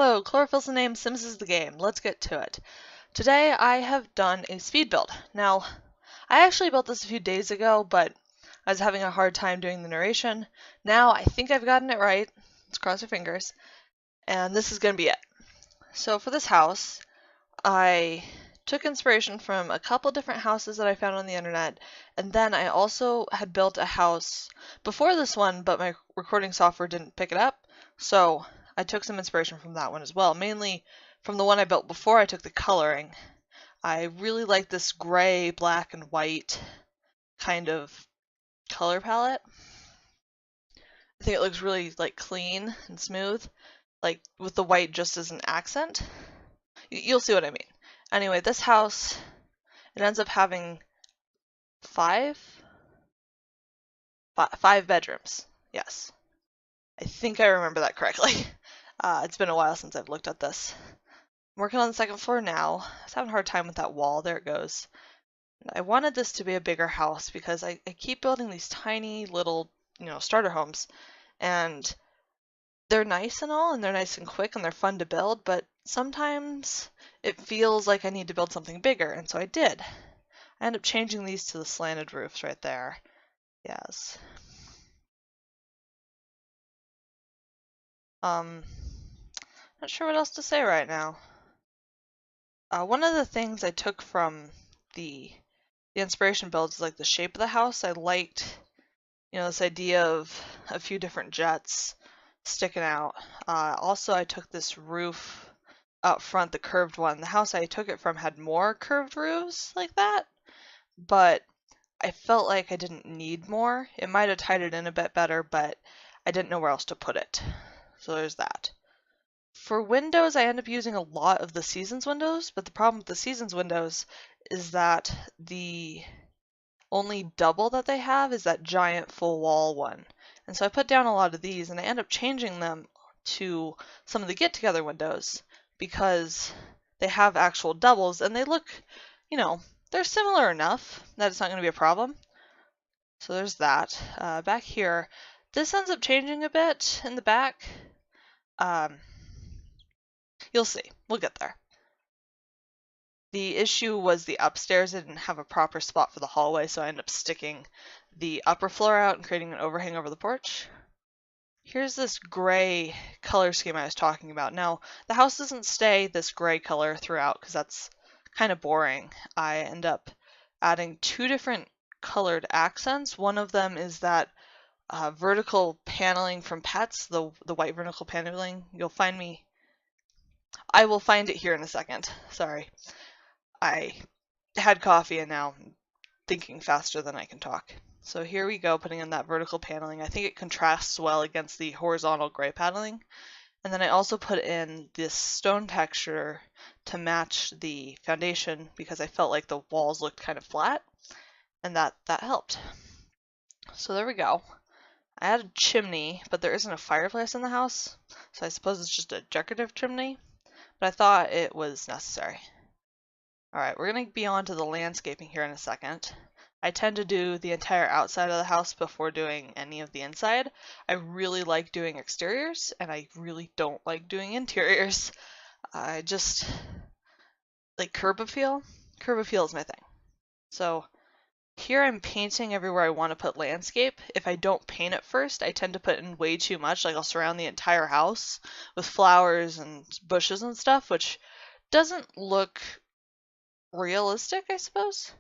Hello, chlorophyll's the name, Sims is the game. Let's get to it. Today I have done a speed build. Now, I actually built this a few days ago, but I was having a hard time doing the narration. Now I think I've gotten it right. Let's cross our fingers. And this is going to be it. So for this house, I took inspiration from a couple different houses that I found on the internet, and then I also had built a house before this one, but my recording software didn't pick it up, so I took some inspiration from that one as well. Mainly from the one I built before I took the coloring. I really like this gray, black, and white kind of color palette. I think it looks really like clean and smooth, like with the white just as an accent. You'll see what I mean. Anyway, this house, it ends up having five bedrooms. Yes. I think I remember that correctly. It's been a while since I've looked at this. I'm working on the second floor now. I was having a hard time with that wall. There it goes. I wanted this to be a bigger house because I keep building these tiny little, starter homes. And they're nice and all, and they're nice and quick, and they're fun to build, but sometimes it feels like I need to build something bigger, and so I did. I ended up changing these to the slanted roofs right there. Yes. Not sure what else to say right now. One of the things I took from the inspiration builds is like the shape of the house. I liked, this idea of a few different jets sticking out. Also, I took this roof up front, the curved one. The house I took it from had more curved roofs like that, but I felt like I didn't need more. It might have tied it in a bit better, but I didn't know where else to put it. So there's that. For windows, I end up using a lot of the Seasons windows, but the problem with the Seasons windows is that the only double that they have is that giant full wall one. And so I put down a lot of these, and I end up changing them to some of the get-together windows because they have actual doubles, and they look, they're similar enough that it's not going to be a problem. So there's that. Back here, this ends up changing a bit in the back. You'll see. We'll get there. The issue was the upstairs. I didn't have a proper spot for the hallway, so I ended up sticking the upper floor out and creating an overhang over the porch. Here's this gray color scheme I was talking about. Now, the house doesn't stay this gray color throughout because that's kind of boring. I end up adding two different colored accents. One of them is that vertical paneling from pets, the white vertical paneling. I will find it here in a second. Sorry. I had coffee and now I'm thinking faster than I can talk. So here we go, putting in that vertical paneling. I think it contrasts well against the horizontal gray paneling. And then I also put in this stone texture to match the foundation because I felt like the walls looked kind of flat, and that helped. So there we go. I added a chimney, but there isn't a fireplace in the house, so I suppose it's just a decorative chimney, but I thought it was necessary. Alright, we're going to be on to the landscaping here in a second. I tend to do the entire outside of the house before doing any of the inside. I really like doing exteriors, and I really don't like doing interiors. I just like curb appeal. Curb appeal is my thing. So here I'm painting everywhere I want to put landscape. If I don't paint it first, I tend to put in way too much. Like I'll surround the entire house with flowers and bushes and stuff, which doesn't look realistic, I suppose.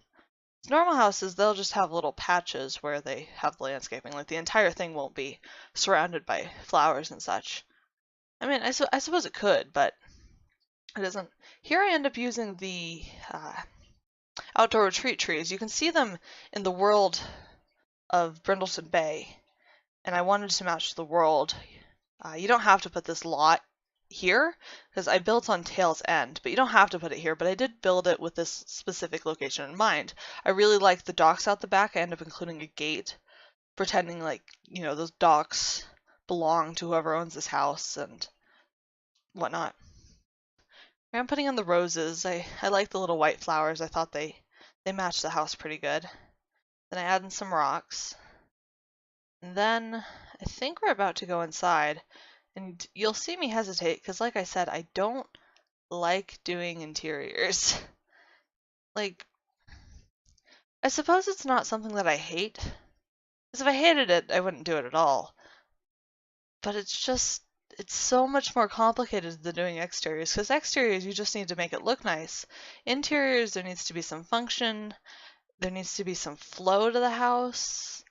Normal houses, they'll just have little patches where they have landscaping. Like the entire thing won't be surrounded by flowers and such. I mean, I suppose it could, but it isn't. Here I end up using the outdoor retreat trees. You can see them in the world of Brindleton Bay, and I wanted to match the world. You don't have to put this lot here because I built on Tail's End, but you don't have to put it here, but I did build it with this specific location in mind. I really like the docks out the back. I end up including a gate, pretending like, those docks belong to whoever owns this house and whatnot. I'm putting in the roses. I like the little white flowers. I thought they matched the house pretty good. Then I add in some rocks. And then I think we're about to go inside. And you'll see me hesitate because, like I said, I don't like doing interiors. Like, I suppose it's not something that I hate, because if I hated it, I wouldn't do it at all. But it's so much more complicated than doing exteriors, because exteriors, you just need to make it look nice. Interiors, there needs to be some function, there needs to be some flow to the house.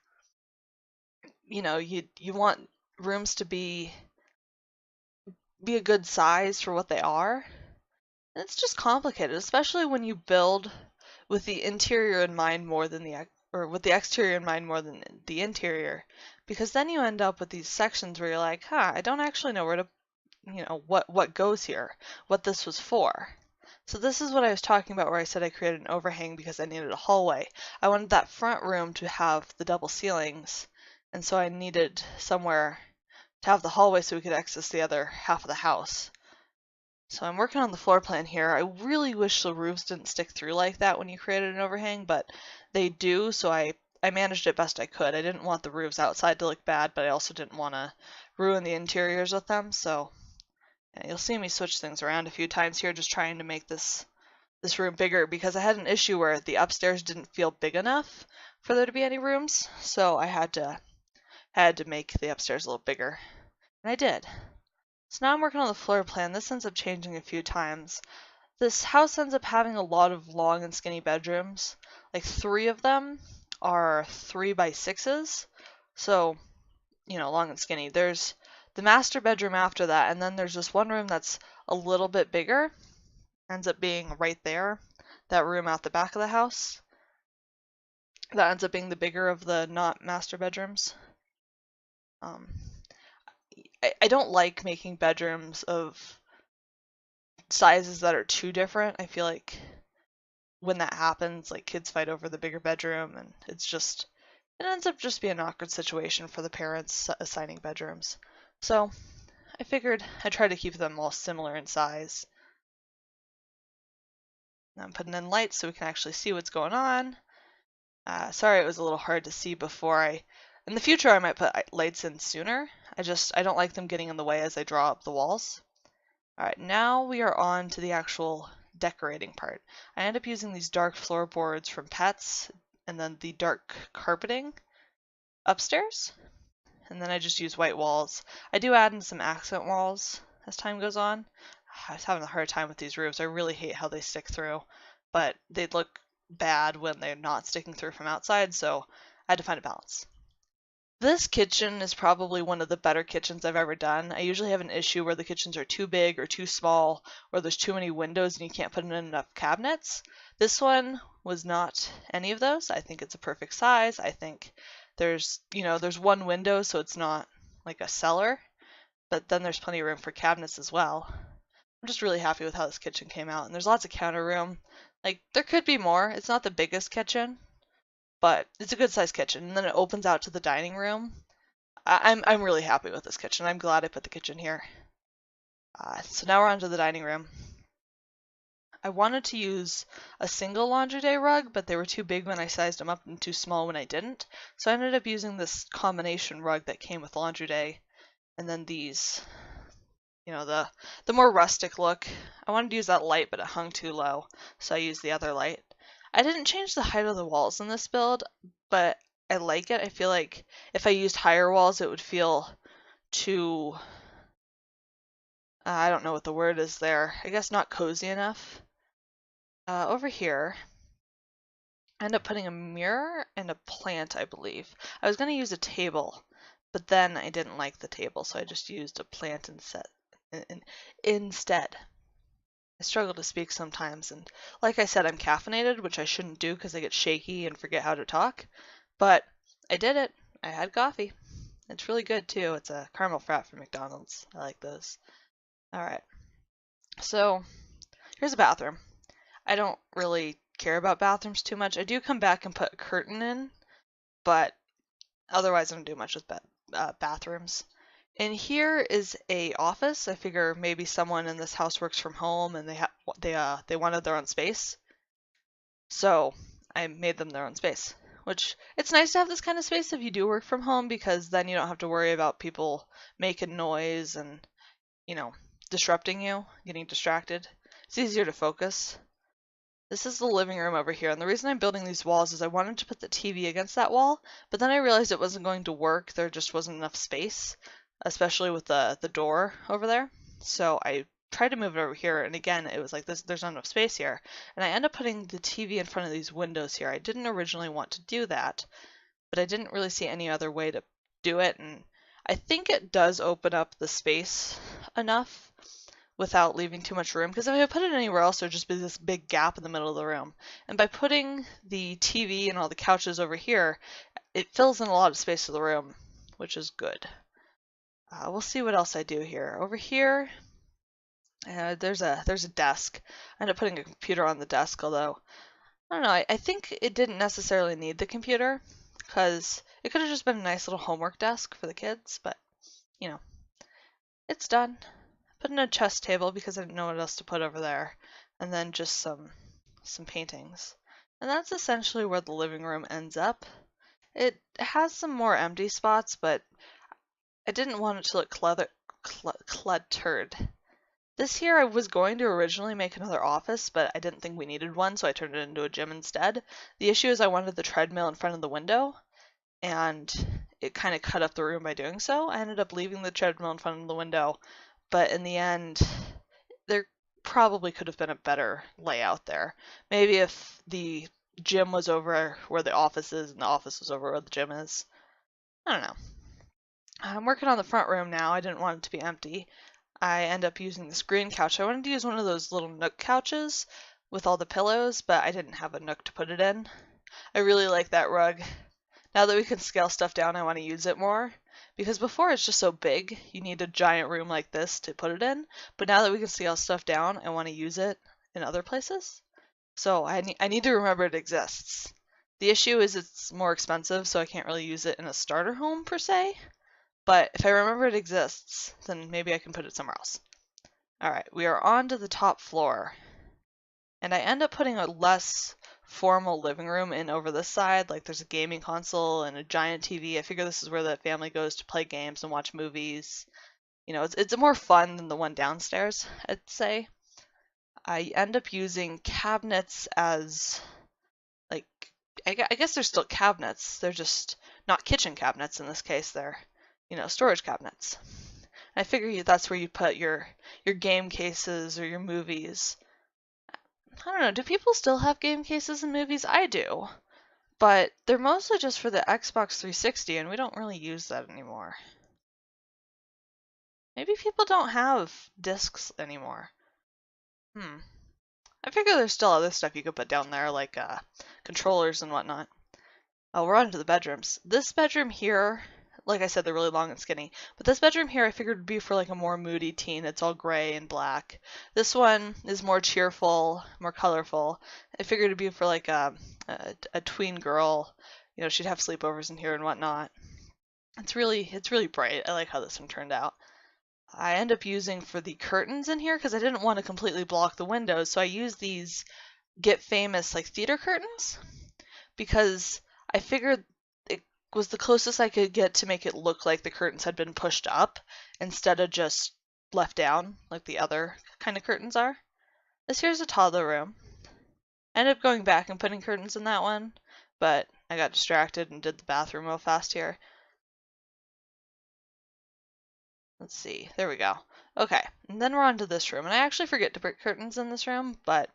You know, you want rooms to be a good size for what they are. And it's just complicated, especially when you build with the interior in mind more than with the exterior in mind more than the interior, because then you end up with these sections where you're like, huh, I don't actually know where to, what goes here, what this was for. So this is what I was talking about where I said I created an overhang because I needed a hallway. I wanted that front room to have the double ceilings, and so I needed somewhere to have the hallway so we could access the other half of the house. So I'm working on the floor plan here. I really wish the roofs didn't stick through like that when you created an overhang, but they do, so I managed it best I could. I didn't want the roofs outside to look bad, but I also didn't want to ruin the interiors with them, so yeah, you'll see me switch things around a few times here, just trying to make this room bigger, because I had an issue where the upstairs didn't feel big enough for there to be any rooms, so I had to make the upstairs a little bigger, and I did. So now I'm working on the floor plan. This ends up changing a few times. This house ends up having a lot of long and skinny bedrooms. Like 3 of them are 3x6s. So, long and skinny. There's the master bedroom after that, and then there's this one room that's a little bit bigger. Ends up being right there. That room out the back of the house. That ends up being the bigger of the not master bedrooms. I don't like making bedrooms of sizes that are too different. I feel like when that happens, like kids fight over the bigger bedroom, and it ends up just being an awkward situation for the parents assigning bedrooms. So I figured I'd try to keep them all similar in size. Now I'm putting in lights so we can actually see what's going on. Sorry it was a little hard to see before. In the future I might put lights in sooner. I don't like them getting in the way as I draw up the walls. Alright, now we are on to the actual decorating part. I end up using these dark floorboards from Pets, and then the dark carpeting upstairs, and then I just use white walls. I do add in some accent walls as time goes on. I was having a hard time with these roofs. I really hate how they stick through, but they look bad when they're not sticking through from outside, so I had to find a balance. This kitchen is probably one of the better kitchens I've ever done. I usually have an issue where the kitchens are too big or too small, or there's too many windows and you can't put in enough cabinets. This one was not any of those. I think it's a perfect size. I think there's one window, so it's not like a cellar, but then there's plenty of room for cabinets as well. I'm just really happy with how this kitchen came out, and there's lots of counter room. Like, there could be more. It's not the biggest kitchen, but it's a good sized kitchen, and then it opens out to the dining room. I'm really happy with this kitchen. I'm glad I put the kitchen here. So now we're on to the dining room. I wanted to use a single laundry day rug, but they were too big when I sized them up and too small when I didn't. So I ended up using this combination rug that came with laundry day, and then these, the more rustic look. I wanted to use that light, but it hung too low, so I used the other light. I didn't change the height of the walls in this build, but I like it. I feel like if I used higher walls, it would feel too, I don't know what the word is there. I guess not cozy enough. Over here, I end up putting a mirror and a plant, I believe. I was going to use a table, but then I didn't like the table, so I just used a plant instead. I struggle to speak sometimes, and like I said, I'm caffeinated, which I shouldn't do because I get shaky and forget how to talk, but I did it. I had coffee. It's really good too. It's a caramel frap from McDonald's. I like those. Alright, so here's a bathroom. I don't really care about bathrooms too much. I do come back and put a curtain in, but otherwise I don't do much with bathrooms. And here is a office. I figure maybe someone in this house works from home and they wanted their own space. So I made them their own space, which it's nice to have this kind of space if you do work from home because then you don't have to worry about people making noise and, you know, disrupting you, getting distracted. It's easier to focus. This is the living room over here, and the reason I'm building these walls is I wanted to put the TV against that wall, but then I realized it wasn't going to work. There just wasn't enough space, especially with the door over there. So I tried to move it over here, and again, it was like this, there's not enough space here. And I ended up putting the TV in front of these windows here. I didn't originally want to do that, but I didn't really see any other way to do it, and I think it does open up the space enough without leaving too much room, because if I put it anywhere else, there'd just be this big gap in the middle of the room. And by putting the TV and all the couches over here, it fills in a lot of space of the room, which is good. We'll see what else I do here. Over here, there's a desk. I ended up putting a computer on the desk, although, I don't know, I think it didn't necessarily need the computer, because it could have just been a nice little homework desk for the kids, but, you know, it's done. Put in a chess table because I didn't know what else to put over there, and then just some paintings. And that's essentially where the living room ends up. It has some more empty spots, but I didn't want it to look cluttered. This here I was going to originally make another office, but I didn't think we needed one, so I turned it into a gym instead. The issue is I wanted the treadmill in front of the window, and it kind of cut up the room by doing so. I ended up leaving the treadmill in front of the window, but in the end, there probably could have been a better layout there. Maybe if the gym was over where the office is and the office was over where the gym is. I don't know. I'm working on the front room now. I didn't want it to be empty. I end up using this green couch. I wanted to use one of those little nook couches with all the pillows, but I didn't have a nook to put it in. I really like that rug. Now that we can scale stuff down, I want to use it more. Because before it's just so big, you need a giant room like this to put it in. But now that we can scale stuff down, I want to use it in other places. So I need to remember it exists. The issue is it's more expensive, so I can't really use it in a starter home per se. But if I remember it exists, then maybe I can put it somewhere else. Alright, we are on to the top floor. And I end up putting a less formal living room in over this side. Like there's a gaming console and a giant TV. I figure this is where the family goes to play games and watch movies. You know, it's more fun than the one downstairs, I'd say. I end up using cabinets as, like, I guess they're still cabinets. They're just not kitchen cabinets in this case. They're, you know, storage cabinets. I figure that's where you put your game cases or your movies. I don't know, do people still have game cases in movies? I do. But they're mostly just for the Xbox 360, and we don't really use that anymore. Maybe people don't have discs anymore. I figure there's still other stuff you could put down there, like controllers and whatnot. Oh, we're on to the bedrooms. This bedroom here, like I said, they're really long and skinny. But this bedroom here I figured would be for like a more moody teen. It's all gray and black. This one is more cheerful, more colorful. I figured it'd be for like a tween girl. You know, she'd have sleepovers in here and whatnot. It's really bright. I like how this one turned out. I end up using for the curtains in here because I didn't want to completely block the windows, so I used these Get Famous like theater curtains because I figured it was the closest I could get to make it look like the curtains had been pushed up instead of just left down like the other kind of curtains are. This here's a toddler room. I ended up going back and putting curtains in that one, but I got distracted and did the bathroom real fast here. Let's see, there we go. Okay, and then we're on to this room, and I actually forget to put curtains in this room, but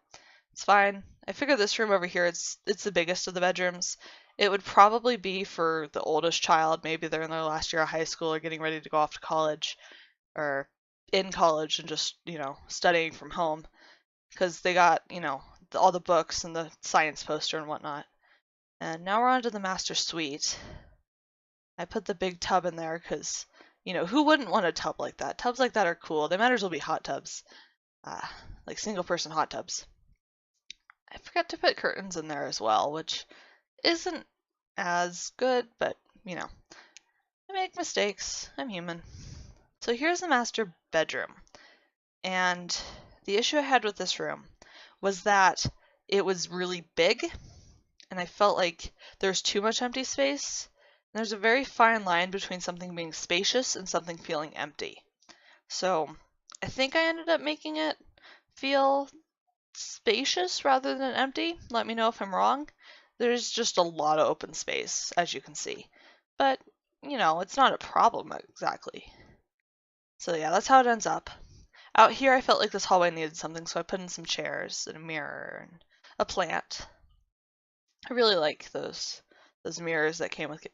it's fine. I figure this room over here, it's the biggest of the bedrooms. It would probably be for the oldest child. Maybe they're in their last year of high school or getting ready to go off to college, or in college and just, you know, studying from home, because they got, you know, all the books and the science poster and whatnot. And now we're on to the master suite. I put the big tub in there because, you know, who wouldn't want a tub like that? Tubs like that are cool. They might as well be hot tubs, like single-person hot tubs. I forgot to put curtains in there as well, which isn't as good, but, you know, I make mistakes. I'm human. So here's the master bedroom. And the issue I had with this room was that it was really big, and I felt like there's too much empty space. And there's a very fine line between something being spacious and something feeling empty. So I think I ended up making it feel spacious rather than empty. Let me know if I'm wrong. There's just a lot of open space, as you can see. But, you know, it's not a problem exactly. So yeah, that's how it ends up. Out here I felt like this hallway needed something, so I put in some chairs and a mirror and a plant. I really like those mirrors that came with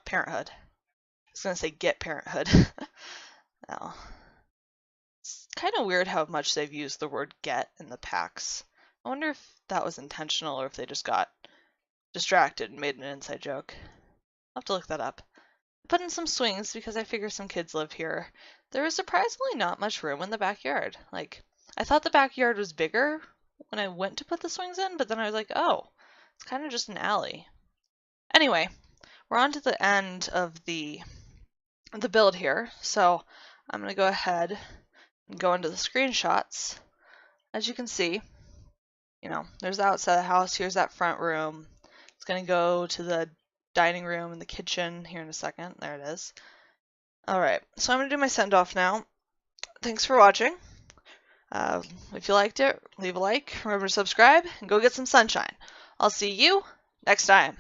Parenthood. I was gonna say Get Parenthood. No. It's kind of weird how much they've used the word get in the packs. I wonder if that was intentional or if they just got distracted and made an inside joke. I'll have to look that up. I put in some swings because I figure some kids live here. There is surprisingly not much room in the backyard. Like, I thought the backyard was bigger when I went to put the swings in, but then I was like, oh, it's kind of just an alley. Anyway, we're on to the end of the build here, so I'm going to go ahead and go into the screenshots. As you can see, you know, there's the outside of the house, here's that front room. It's going to go to the dining room and the kitchen here in a second. There it is. Alright, so I'm going to do my send-off now. Thanks for watching. If you liked it, leave a like, remember to subscribe, and go get some sunshine. I'll see you next time.